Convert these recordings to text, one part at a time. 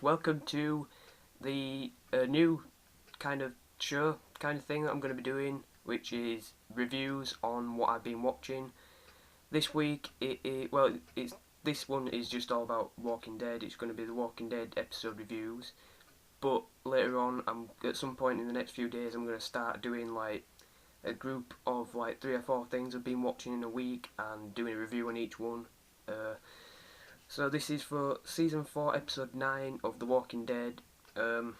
Welcome to the new kind of show kind of thing that I'm going to be doing, which is reviews on what I've been watching this week. It's this one is just all about Walking Dead. It's going to be the Walking Dead episode reviews. But later on, at some point in the next few days, I'm going to start doing like a group of like 3 or 4 things I've been watching in a week and doing a review on each one. So this is for season 4, episode 9 of The Walking Dead. Um,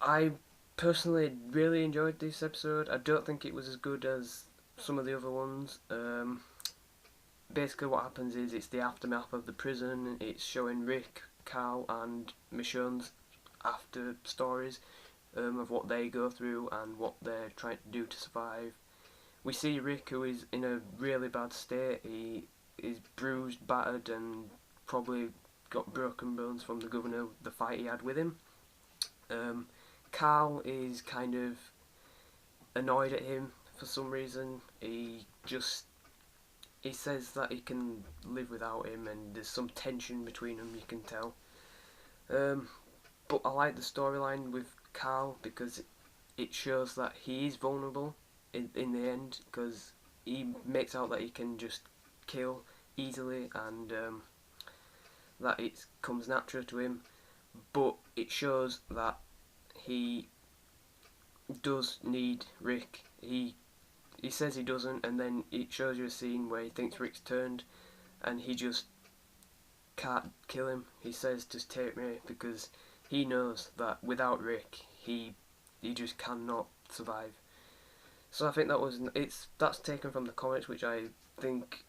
I personally really enjoyed this episode. I don't think it was as good as some of the other ones. Basically, what happens is it's the aftermath of the prison. It's showing Rick, Carl, and Michonne's after stories of what they go through and what they're trying to do to survive. We see Rick, who is in a really bad state. He is bruised, battered, and probably got broken bones from the governor, the fight he had with him. Um, Carl is kind of annoyed at him for some reason. He says that he can live without him, and there's some tension between them. You can tell. Um, but I like the storyline with Carl because it shows that he is vulnerable in the end, because he makes out that he can just kill easily, and that it comes natural to him. But it shows that he does need Rick. He says he doesn't, and then it shows you a scene where he thinks Rick's turned, and he just can't kill him. He says, "Just take me," because he knows that without Rick, he just cannot survive. So I think that's taken from the comics, which I think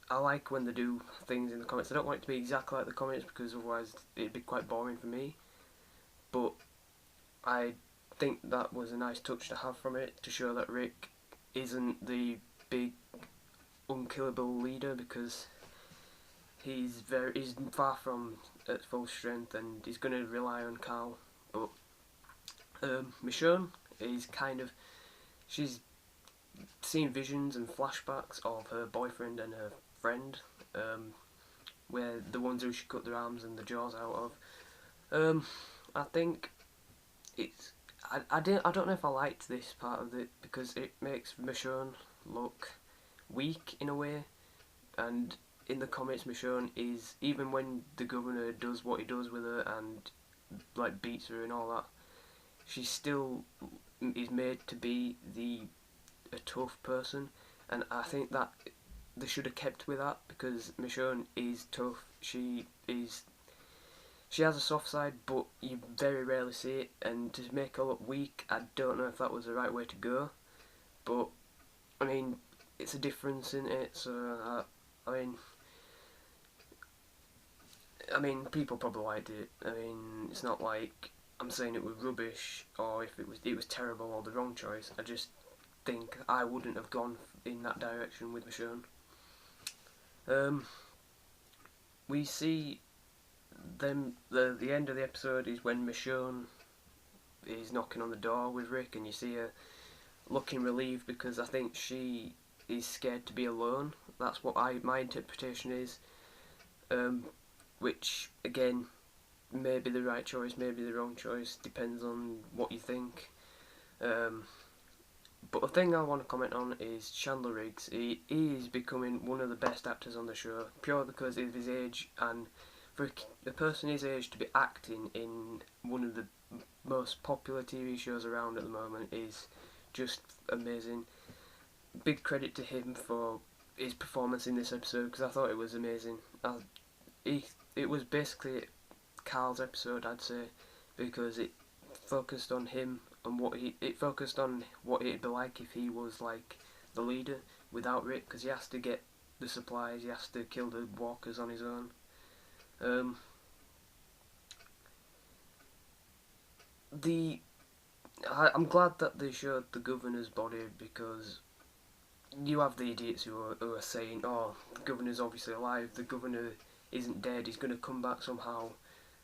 I like when they do things in the comics. I don't want it to be exactly like the comics because otherwise it'd be quite boring for me. But I think that was a nice touch to have from it, to show that Rick isn't the big unkillable leader, because he's far from at full strength, and he's going to rely on Carl. But Michonne is she's seen visions and flashbacks of her boyfriend and her friend, where the ones who she cut their arms and the jaws out of. I think it's I don't know if I liked this part of it because it makes Michonne look weak in a way, and in the comics Michonne is, even when the governor does what he does with her and like beats her and all that, she still is made to be a tough person, and I think that they should have kept with that because Michonne is tough. She has a soft side, but you very rarely see it, and to make her look weak, I don't know if that was the right way to go. But I mean, it's a difference in it, so I mean, people probably liked it. I mean, it's not like I'm saying it was rubbish or if it was terrible or the wrong choice. I just think I wouldn't have gone in that direction with Michonne. Um, we see them. The end of the episode is when Michonne is knocking on the door with Rick, and you see her looking relieved because I think she is scared to be alone. That's what my interpretation is. Um, which again, may be the right choice, maybe the wrong choice, depends on what you think. Um, but the thing I want to comment on is Chandler Riggs. He is becoming one of the best actors on the show, purely because of his age, and for a person his age to be acting in one of the most popular TV shows around at the moment is just amazing. Big credit to him for his performance in this episode because I thought it was amazing. It was basically Carl's episode, I'd say, because it focused on him and it focused on what it'd be like if he was like the leader without Rick, because he has to get the supplies, he has to kill the walkers on his own. Um, I'm glad that they showed the governor's body, because you have the idiots who are saying, "Oh, the governor's obviously alive. The governor isn't dead. He's going to come back somehow."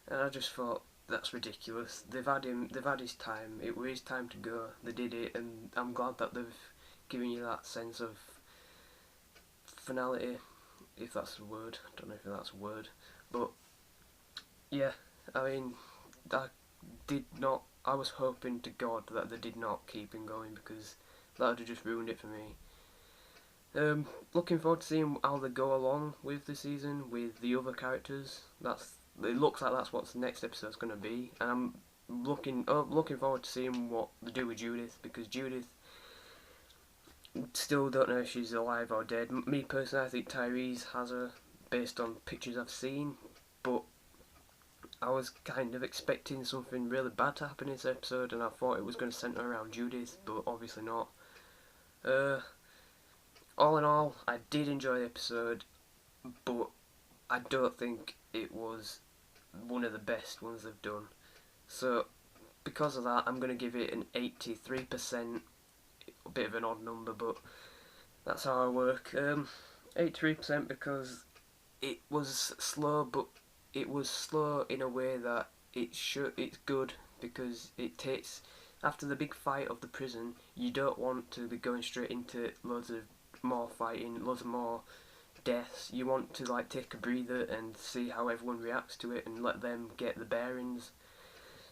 And I just thought that's ridiculous. They've had him. They've had his time. It was his time to go. They did it, and I'm glad that they've given you that sense of finality, if that's a word. I don't know if that's a word, but yeah, I mean, I did not. I was hoping to God that they did not keep him going because that would have just ruined it for me. Looking forward to seeing how they go along with the season with the other characters. It looks like that's what the next episode's going to be, and I'm looking forward to seeing what they do with Judith, because Judith, still don't know if she's alive or dead. Me personally, I think Tyrese has her based on pictures I've seen, but I was kind of expecting something really bad to happen in this episode, and I thought it was going to centre around Judith, but obviously not. Uh, all in all, I did enjoy the episode, but I don't think it was one of the best ones they've done. So, because of that, I'm going to give it an 83%, a bit of an odd number, but that's how I work. 83% because it was slow, but it was slow in a way that it's good, because it takes, after the big fight of the prison, you don't want to be going straight into loads of more fighting, loads of more deaths. You want to like take a breather and see how everyone reacts to it and let them get the bearings.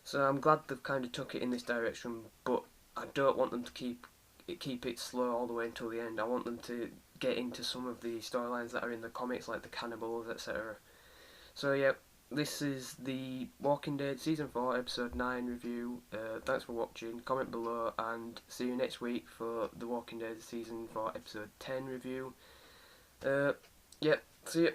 So I'm glad they've kind of took it in this direction, but I don't want them to keep it slow all the way until the end. I want them to get into some of the storylines that are in the comics, like the cannibals, etc. So yeah, this is the Walking Dead Season 4 Episode 9 review. Thanks for watching, comment below, and see you next week for the Walking Dead Season 4 Episode 10 review. Yep, see you.